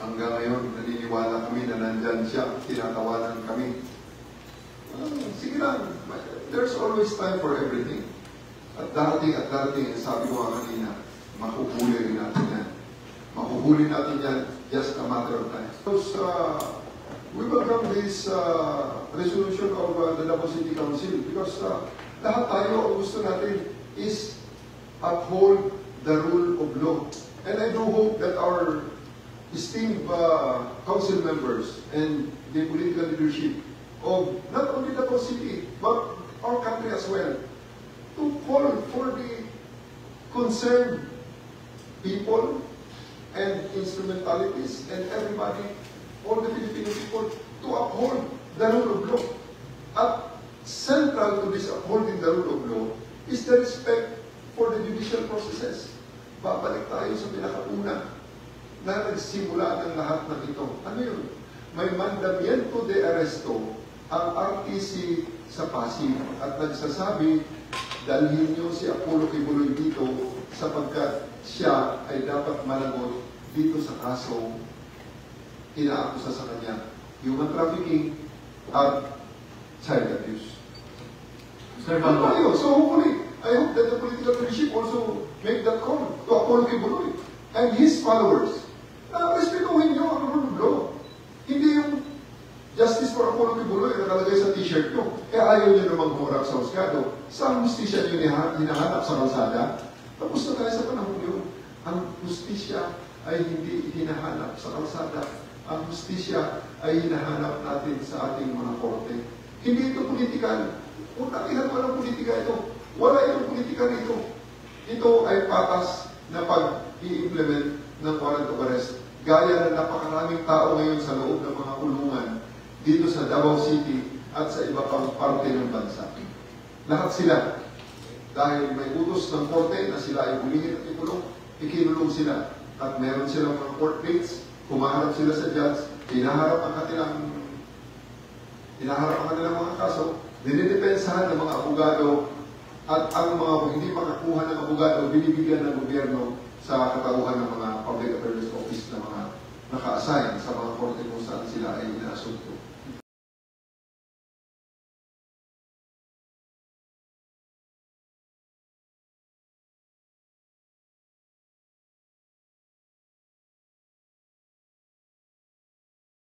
hanggang ngayon, naniniwala kami na nandyan siya, tinatawanan kami. Sige lang, there's always time for everything. At darating, sabi ko nga kanina, makuhuli rin natin yan. Makuhuli natin yan, just a matter of time. So, we welcome this resolution of the Davao City Council because lahat tayo, ang gusto natin is uphold the rule of law. And I do hope that our esteemed council members and the political leadership of not only Davao City, but our country as well, to call for the concerned people and instrumentalities and everybody, all the Filipino people, to uphold the rule of law. At central to this upholding the rule of law is the respect for the judicial processes. Babalik tayo sa pinakauna na nagsimula ng lahat ng ito. Ano yun? May mandamiento de arresto ang RTC sa Pasig at nagsasabi, dalhin niyo si Apollo Kibuloy dito sapagkat siya ay dapat managot dito sa kaso inaakusa sa kanya, human trafficking at child abuse. So hopefully, I hope that the political leadership also make that call to Apollo Kibuloy and his followers. Respetuhin niyo ang rule of law. Hindi yung justice for Apollo Kibuloy na nakalagay sa t-shirt nyo. Kaya ayaw nyo namang humurap sa husgado. Saan hustisya nyo hinahanap sa kalsada? Tapos na tayo sa panahon yun. Ang hustisya ay hindi hinahanap sa kalsada. Ang hustisya ay hinahanap natin sa ating mga korte. Hindi ito politikal. Kung nakihan mo ng politika ito, wala itong politika rito. Ito ay patas na pag-i-implement ng warrant of arrest. Gaya ng napakaraming tao ngayon sa loob ng mga kulungan dito sa Davao City at sa iba pang parte ng bansa. Lahat sila, dahil may utos ng korte na sila ay hulihin at ikulong, ikinulong sila. At meron silang mga court dates, kumaharap sila sa judge, hinaharap ang kanilang mga kaso, dinidepensahan ng mga abogado, at ang mga hindi makakuha ng abogado, binibigyan ng gobyerno sa katauhan ng mga public attorney's office na mga naka-assign sa mga korte kung saan sila ay inaasunto.